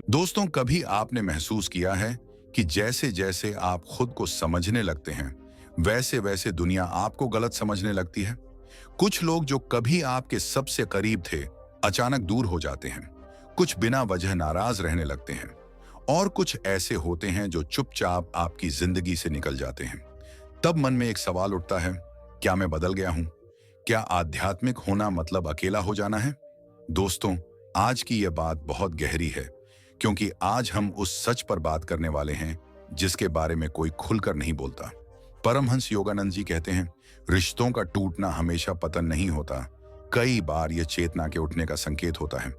दोस्तों, कभी आपने महसूस किया है कि जैसे जैसे आप खुद को समझने लगते हैं, वैसे वैसे दुनिया आपको गलत समझने लगती है। कुछ लोग जो कभी आपके सबसे करीब थे, अचानक दूर हो जाते हैं। कुछ बिना वजह नाराज रहने लगते हैं और कुछ ऐसे होते हैं जो चुपचाप आपकी जिंदगी से निकल जाते हैं। तब मन में एक सवाल उठता है, क्या मैं बदल गया हूं? क्या आध्यात्मिक होना मतलब अकेला हो जाना है? दोस्तों, आज की यह बात बहुत गहरी है, क्योंकि आज हम उस सच पर बात करने वाले हैं जिसके बारे में कोई खुलकर नहीं बोलता। परमहंस योगानंद जी कहते हैं, रिश्तों का टूटना हमेशा पतन नहीं होता, कई बार यह चेतना के उठने का संकेत होता है।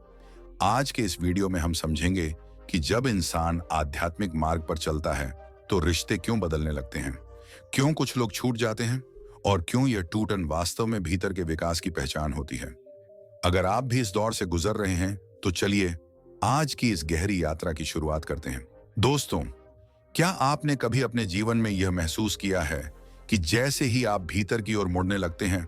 आज के इस वीडियो में हम समझेंगे कि जब इंसान आध्यात्मिक मार्ग पर चलता है तो रिश्ते क्यों बदलने लगते हैं, क्यों कुछ लोग छूट जाते हैं और क्यों यह टूटन वास्तव में भीतर के विकास की पहचान होती है। अगर आप भी इस दौर से गुजर रहे हैं तो चलिए आज की इस गहरी यात्रा की शुरुआत करते हैं। दोस्तों, क्या आपने कभी अपने जीवन में यह महसूस किया है कि जैसे ही आप भीतर की ओर मुड़ने लगते हैं,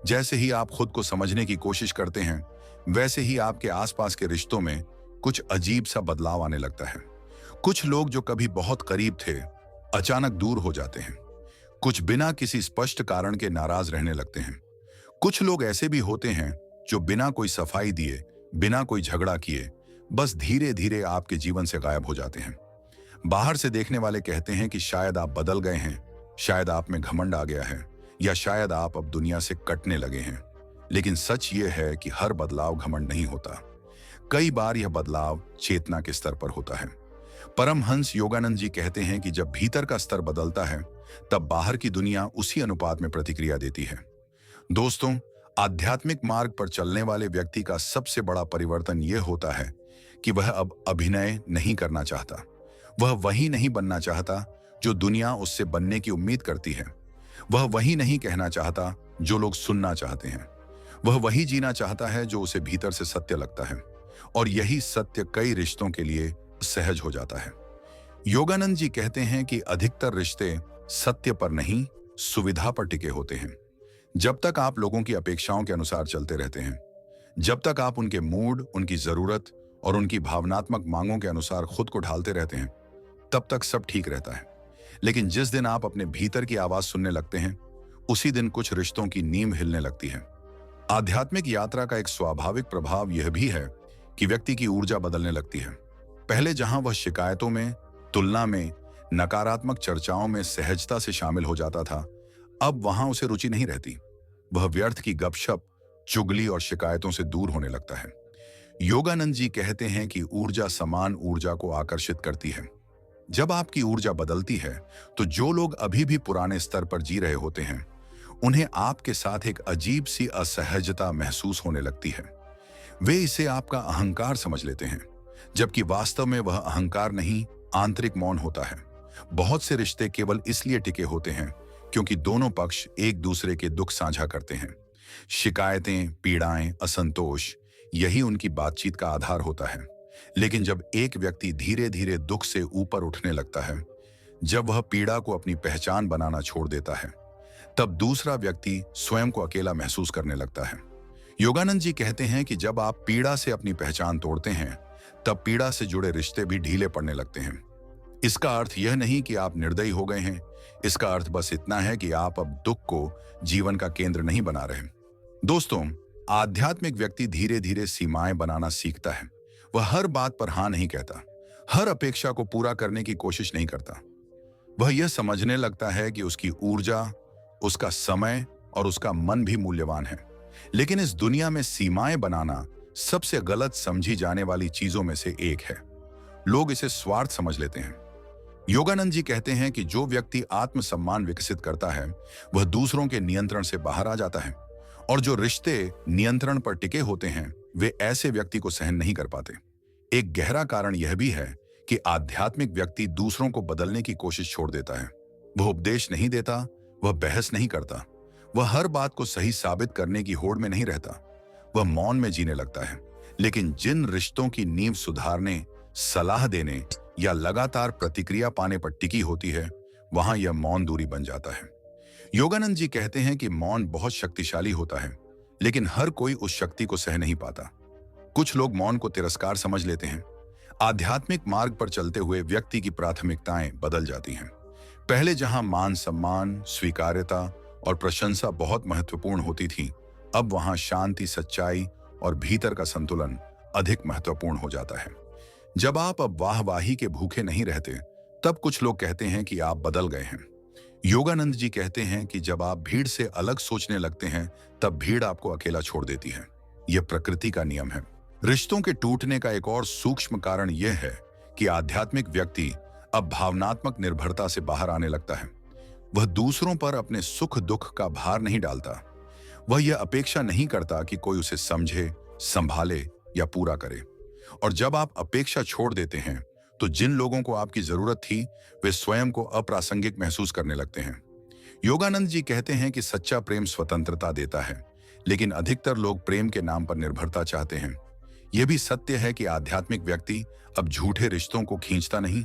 जैसे ही आप खुद को समझने की कोशिश करते हैं, वैसे ही आपके आसपास के रिश्तों में कुछ अजीब सा बदलाव आने लगता है। कुछ लोग जो कभी बहुत करीब थे, अचानक दूर हो जाते हैं। कुछ बिना किसी स्पष्ट कारण के नाराज रहने लगते हैं। कुछ लोग ऐसे भी होते हैं जो बिना कोई सफाई दिए, बिना कोई झगड़ा किए, बस धीरे धीरे आपके जीवन से गायब हो जाते हैं। बाहर से देखने वाले कहते हैं कि शायद आप बदल गए हैं, शायद आप में घमंड आ गया है, या शायद आप अब दुनिया से कटने लगे हैं। लेकिन सच ये है कि हर बदलाव घमंड नहीं होता। कई बार यह बदलाव चेतना के स्तर पर होता है। परमहंस योगानंद जी कहते हैं कि जब भीतर का स्तर बदलता है, तब बाहर की दुनिया उसी अनुपात में प्रतिक्रिया देती है। दोस्तों, आध्यात्मिक मार्ग पर चलने वाले व्यक्ति का सबसे बड़ा परिवर्तन यह होता है कि वह अब अभिनय नहीं करना चाहता। वह वही नहीं बनना चाहता जो दुनिया उससे बनने की उम्मीद करती है। वह वही नहीं कहना चाहता जो लोग सुनना चाहते हैं। वह वही जीना चाहता है जो उसे भीतर से सत्य लगता है, और यही सत्य कई रिश्तों के लिए सहज हो जाता है। योगानंद जी कहते हैं कि अधिकतर रिश्ते सत्य पर नहीं, सुविधा पर टिके होते हैं। जब तक आप लोगों की अपेक्षाओं के अनुसार चलते रहते हैं, जब तक आप उनके मूड, उनकी जरूरत और उनकी भावनात्मक मांगों के अनुसार खुद को ढालते रहते हैं, तब तक सब ठीक रहता है। लेकिन जिस दिन आप अपने भीतर की आवाज सुनने लगते हैं, उसी दिन कुछ रिश्तों की नींव हिलने लगती है। आध्यात्मिक यात्रा का एक स्वाभाविक प्रभाव यह भी है कि व्यक्ति की ऊर्जा बदलने लगती है। पहले जहां वह शिकायतों में, तुलना में, नकारात्मक चर्चाओं में सहजता से शामिल हो जाता था, अब वहां उसे रुचि नहीं रहती। वह व्यर्थ की गपशप, चुगली और शिकायतों से दूर होने लगता है। योगानंद जी कहते हैं कि ऊर्जा समान ऊर्जा को आकर्षित करती है। जब आपकी ऊर्जा बदलती है, तो जो लोग अभी भी पुराने स्तर पर जी रहे होते हैं, उन्हें आपके साथ एक अजीब सी असहजता महसूस होने लगती है। वे इसे आपका अहंकार समझ लेते हैं, जबकि वास्तव में वह अहंकार नहीं, आंतरिक मौन होता है। बहुत से रिश्ते केवल इसलिए टिके होते हैं क्योंकि दोनों पक्ष एक दूसरे के दुख साझा करते हैं। शिकायतें, पीड़ाएं, असंतोष, यही उनकी बातचीत का आधार होता है। लेकिन जब एक व्यक्ति धीरे धीरे दुख से ऊपर उठने लगता है, जब वह पीड़ा को अपनी पहचान बनाना छोड़ देता है, तब दूसरा व्यक्ति स्वयं को अकेला महसूस करने लगता है। योगानंद जी कहते हैं कि जब आप पीड़ा से अपनी पहचान तोड़ते हैं, तब पीड़ा से जुड़े रिश्ते भी ढीले पड़ने लगते हैं। इसका अर्थ यह नहीं कि आप निर्दयी हो गए हैं। इसका अर्थ बस इतना है कि आप अब दुख को जीवन का केंद्र नहीं बना रहे। दोस्तों, आध्यात्मिक व्यक्ति धीरे धीरे सीमाएं बनाना सीखता है। वह हर बात पर हाँ नहीं कहता, हर अपेक्षा को पूरा करने की कोशिश नहीं करता। वह यह समझने लगता है कि उसकी ऊर्जा, उसका समय और उसका मन भी मूल्यवान है। लेकिन इस दुनिया में सीमाएं बनाना सबसे गलत समझी जाने वाली चीजों में से एक है। लोग इसे स्वार्थ समझ लेते हैं। योगानंद जी कहते हैं कि जो व्यक्ति आत्मसम्मान विकसित करता है, वह दूसरों के नियंत्रण से बाहर आ जाता है, और जो रिश्ते नियंत्रण पर टिके होते हैं, वे ऐसे व्यक्ति को सहन नहीं कर पाते। एक गहरा कारण यह भी है कि आध्यात्मिक व्यक्ति दूसरों को बदलने की कोशिश छोड़ देता है। वह उपदेश नहीं देता, वह बहस नहीं करता, वह हर बात को सही साबित करने की होड़ में नहीं रहता। वह मौन में जीने लगता है। लेकिन जिन रिश्तों की नींव सुधारने, सलाह देने या लगातार प्रतिक्रिया पाने पर टिकी होती है, वहां यह मौन दूरी बन जाता है। योगानंद जी कहते हैं कि मौन बहुत शक्तिशाली होता है, लेकिन हर कोई उस शक्ति को सह नहीं पाता। कुछ लोग मौन को तिरस्कार समझ लेते हैं, आध्यात्मिक मार्ग पर चलते हुए व्यक्ति की प्राथमिकताएं बदल जाती हैं। पहले जहां मान सम्मान, स्वीकार्यता और प्रशंसा बहुत महत्वपूर्ण होती थी, अब वहां शांति, सच्चाई और भीतर का संतुलन अधिक महत्वपूर्ण हो जाता है। जब आप अब वाहवाही के भूखे नहीं रहते, तब कुछ लोग कहते हैं कि आप बदल गए हैं। योगानंद जी कहते हैं कि जब आप भीड़ से अलग सोचने लगते हैं, तब भीड़ आपको अकेला छोड़ देती है। यह प्रकृति का नियम है। रिश्तों के टूटने का एक और सूक्ष्म कारण यह है कि आध्यात्मिक व्यक्ति अब भावनात्मक निर्भरता से बाहर आने लगता है। वह दूसरों पर अपने सुख दुख का भार नहीं डालता। वह यह अपेक्षा नहीं करता कि कोई उसे समझे, संभाले या पूरा करे। और जब आप अपेक्षा छोड़ देते हैं, तो जिन लोगों को आपकी जरूरत थी, वे स्वयं को अप्रासंगिक महसूस करने लगते हैं। योगानंद जी कहते हैं कि सच्चा प्रेम स्वतंत्रता देता है, लेकिन अधिकतर लोग प्रेम के नाम पर निर्भरता चाहते हैं। यह भी सत्य है कि आध्यात्मिक व्यक्ति अब झूठे रिश्तों को खींचता नहीं।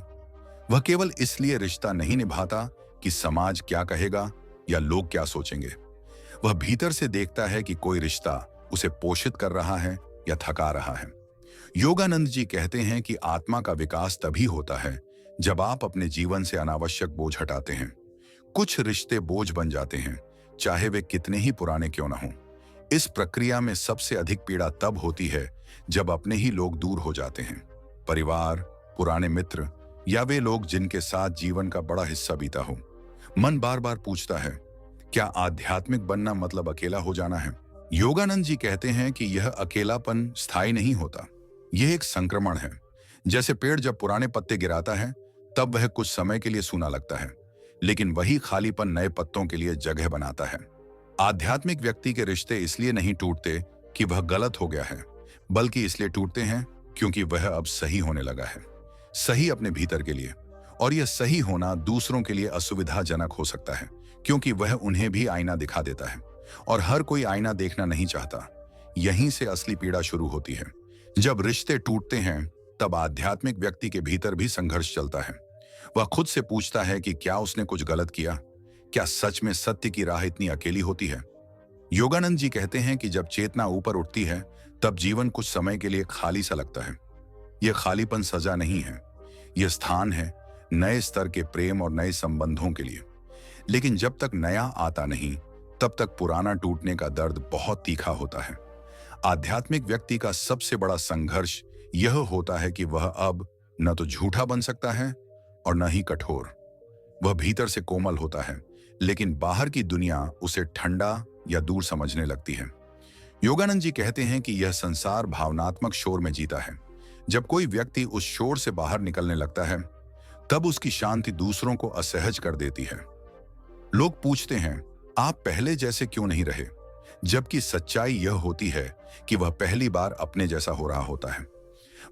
वह केवल इसलिए रिश्ता नहीं निभाता कि समाज क्या कहेगा या लोग क्या सोचेंगे। वह भीतर से देखता है कि कोई रिश्ता उसे पोषित कर रहा है या थका रहा है। योगानंद जी कहते हैं कि आत्मा का विकास तभी होता है जब आप अपने जीवन से अनावश्यक बोझ हटाते हैं। कुछ रिश्ते बोझ बन जाते हैं, चाहे वे कितने ही पुराने क्यों ना हों। इस प्रक्रिया में सबसे अधिक पीड़ा तब होती है जब अपने ही लोग दूर हो जाते हैं। परिवार, पुराने मित्र या वे लोग जिनके साथ जीवन का बड़ा हिस्सा बीता हो। मन बार बार पूछता है, क्या आध्यात्मिक बनना मतलब अकेला हो जाना है? योगानंद जी कहते हैं कि यह अकेलापन स्थायी नहीं होता। यह एक संक्रमण है। जैसे पेड़ जब पुराने पत्ते गिराता है, तब वह कुछ समय के लिए सूना लगता है, लेकिन वही खालीपन नए पत्तों के लिए जगह बनाता है। आध्यात्मिक व्यक्ति के रिश्ते इसलिए नहीं टूटते कि वह गलत हो गया है, बल्कि इसलिए टूटते हैं क्योंकि वह अब सही होने लगा है। सही अपने भीतर के लिए। और यह सही होना दूसरों के लिए असुविधाजनक हो सकता है, क्योंकि वह उन्हें भी आईना दिखा देता है, और हर कोई आईना देखना नहीं चाहता। यहीं से असली पीड़ा शुरू होती है। जब रिश्ते टूटते हैं, तब आध्यात्मिक व्यक्ति के भीतर भी संघर्ष चलता है। वह खुद से पूछता है कि क्या उसने कुछ गलत किया? क्या सच में सत्य की राह इतनी अकेली होती है? योगानंद जी कहते हैं कि जब चेतना ऊपर उठती है, तब जीवन कुछ समय के लिए खाली सा लगता है। यह खालीपन सजा नहीं है, यह स्थान है नए स्तर के प्रेम और नए संबंधों के लिए। लेकिन जब तक नया आता नहीं, तब तक पुराना टूटने का दर्द बहुत तीखा होता है। आध्यात्मिक व्यक्ति का सबसे बड़ा संघर्ष यह होता है कि वह अब न तो झूठा बन सकता है और न ही कठोर। वह भीतर से कोमल होता है, लेकिन बाहर की दुनिया उसे ठंडा या दूर समझने लगती है। योगानंद जी कहते हैं कि यह संसार भावनात्मक शोर में जीता है। जब कोई व्यक्ति उस शोर से बाहर निकलने लगता है, तब उसकी शांति दूसरों को असहज कर देती है। लोग पूछते हैं, आप पहले जैसे क्यों नहीं रहे? जबकि सच्चाई यह होती है कि वह पहली बार अपने जैसा हो रहा होता है।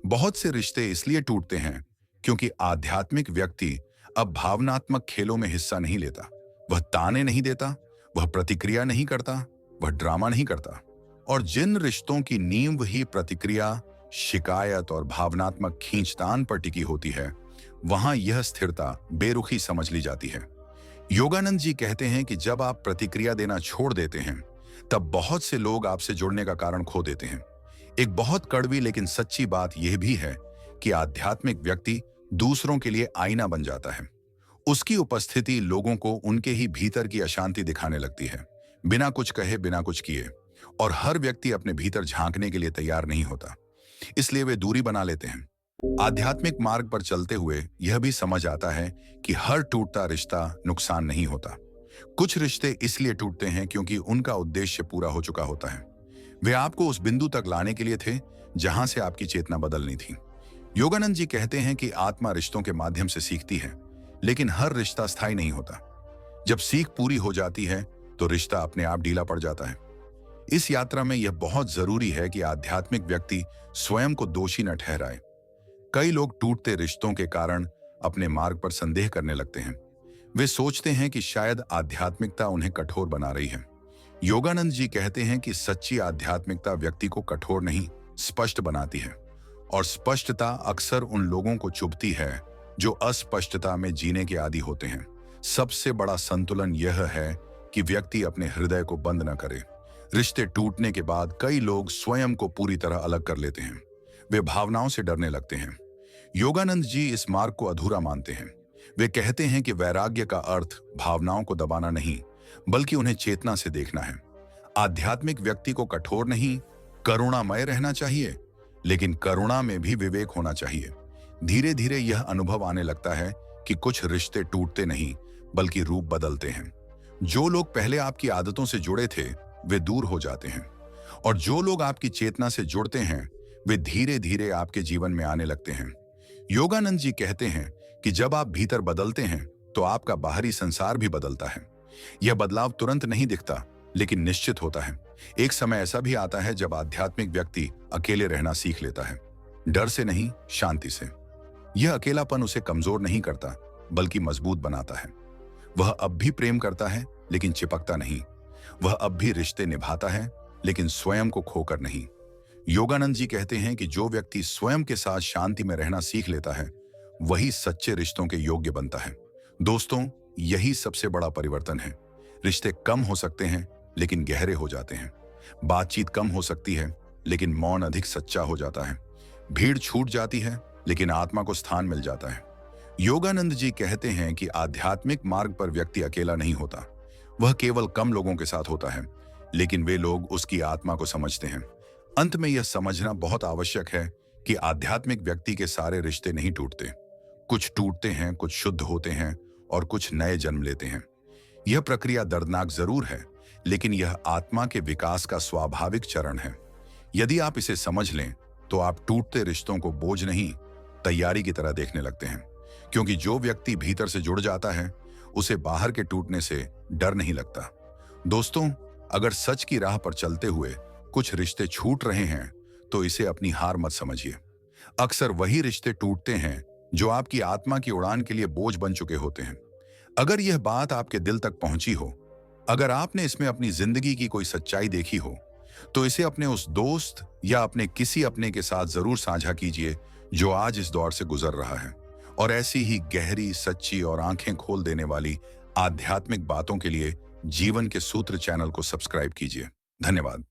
बहुत से रिश्ते इसलिए टूटते हैं क्योंकि आध्यात्मिक व्यक्ति अब भावनात्मक खेलों में हिस्सा नहीं लेता। वह ताने नहीं देता, वह प्रतिक्रिया नहीं करता, वह ड्रामा नहीं करता। और जिन रिश्तों की नींव ही प्रतिक्रिया, शिकायत और भावनात्मक खींचतान पर टिकी होती है, वहां यह स्थिरता बेरुखी समझ ली जाती है। योगानंद जी कहते हैं कि जब आप प्रतिक्रिया देना छोड़ देते हैं, तब बहुत से लोग आपसे जुड़ने का कारण खो देते हैं। एक बहुत कड़वी लेकिन सच्ची बात यह भी है कि आध्यात्मिक व्यक्ति दूसरों के लिए आईना बन जाता है। उसकी उपस्थिति लोगों को उनके ही भीतर की अशांति दिखाने लगती है, बिना कुछ कहे, बिना कुछ किए। और हर व्यक्ति अपने भीतर झांकने के लिए तैयार नहीं होता, इसलिए वे दूरी बना लेते हैं। आध्यात्मिक मार्ग पर चलते हुए यह भी समझ आता है कि हर टूटता रिश्ता नुकसान नहीं होता। कुछ रिश्ते इसलिए टूटते हैं क्योंकि उनका उद्देश्य पूरा हो चुका होता है। वे आपको उस बिंदु तक लाने के लिए थे जहां से आपकी चेतना बदलनी थी। योगानंद जी कहते हैं कि आत्मा रिश्तों के माध्यम से सीखती है, लेकिन हर रिश्ता स्थायी नहीं होता। जब सीख पूरी हो जाती है, तो रिश्ता अपने आप ढीला पड़ जाता है। इस यात्रा में यह बहुत जरूरी है कि आध्यात्मिक व्यक्ति स्वयं को दोषी न ठहराए। कई लोग टूटते रिश्तों के कारण अपने मार्ग पर संदेह करने लगते हैं। वे सोचते हैं कि शायद आध्यात्मिकता उन्हें कठोर बना रही है। योगानंद जी कहते हैं कि सच्ची आध्यात्मिकता व्यक्ति को कठोर नहीं, स्पष्ट बनाती है। और स्पष्टता अक्सर उन लोगों को चुभती है जो अस्पष्टता में जीने के आदी होते हैं। सबसे बड़ा संतुलन यह है कि व्यक्ति अपने हृदय को बंद न करे। रिश्ते टूटने के बाद कई लोग स्वयं को पूरी तरह अलग कर लेते हैं। वे भावनाओं से डरने लगते हैं। योगानंद जी इस मार्ग को अधूरा मानते हैं। वे कहते हैं कि वैराग्य का अर्थ भावनाओं को दबाना नहीं, बल्कि उन्हें चेतना से देखना है। आध्यात्मिक व्यक्ति को कठोर नहीं, करुणामय रहना चाहिए, लेकिन करुणा में भी विवेक होना चाहिए। धीरे धीरे यह अनुभव आने लगता है कि कुछ रिश्ते टूटते नहीं, बल्कि रूप बदलते हैं। जो लोग पहले आपकी आदतों से जुड़े थे, वे दूर हो जाते हैं, और जो लोग आपकी चेतना से जुड़ते हैं, वे धीरे धीरे आपके जीवन में आने लगते हैं। योगानंद जी कहते हैं कि जब आप भीतर बदलते हैं, तो आपका बाहरी संसार भी बदलता है। यह बदलाव तुरंत नहीं दिखता, लेकिन निश्चित होता है। एक समय ऐसा भी आता है जब आध्यात्मिक व्यक्ति अकेले रहना सीख लेता है, डर से नहीं, शांति से। यह अकेलापन उसे कमजोर नहीं करता, बल्कि मजबूत बनाता है। वह अब भी प्रेम करता है, लेकिन चिपकता नहीं। वह अब भी रिश्ते निभाता है, लेकिन स्वयं को खोकर नहीं। योगानंद जी कहते हैं कि जो व्यक्ति स्वयं के साथ शांति में रहना सीख लेता है, वही सच्चे रिश्तों के योग्य बनता है। दोस्तों, यही सबसे बड़ा परिवर्तन है। रिश्ते कम हो सकते हैं, लेकिन गहरे हो जाते हैं। बातचीत कम हो सकती है, लेकिन मौन अधिक सच्चा हो जाता है। भीड़ छूट जाती है, लेकिन आत्मा को स्थान मिल जाता है। योगानंद जी कहते हैं कि आध्यात्मिक मार्ग पर व्यक्ति अकेला नहीं होता। वह केवल कम लोगों के साथ होता है, लेकिन वे लोग उसकी आत्मा को समझते हैं। अंत में यह समझना बहुत आवश्यक है कि आध्यात्मिक व्यक्ति के सारे रिश्ते नहीं टूटते। कुछ टूटते हैं, कुछ शुद्ध होते हैं, और कुछ नए जन्म लेते हैं। यह प्रक्रिया दर्दनाक जरूर है, लेकिन यह आत्मा के विकास का स्वाभाविक चरण है। यदि आप इसे समझ लें, तो आप टूटते रिश्तों को बोझ नहीं, तैयारी की तरह देखने लगते हैं। क्योंकि जो व्यक्ति भीतर से जुड़ जाता है, उसे बाहर के टूटने से डर नहीं लगता। दोस्तों, अगर सच की राह पर चलते हुए कुछ रिश्ते छूट रहे हैं, तो इसे अपनी हार मत समझिए। अक्सर वही रिश्ते टूटते हैं जो आपकी आत्मा की उड़ान के लिए बोझ बन चुके होते हैं। अगर यह बात आपके दिल तक पहुंची हो, अगर आपने इसमें अपनी जिंदगी की कोई सच्चाई देखी हो, तो इसे अपने उस दोस्त या अपने किसी अपने के साथ जरूर साझा कीजिए जो आज इस दौर से गुजर रहा है। और ऐसी ही गहरी, सच्ची और आंखें खोल देने वाली आध्यात्मिक बातों के लिए जीवन के सूत्र चैनल को सब्सक्राइब कीजिए। धन्यवाद।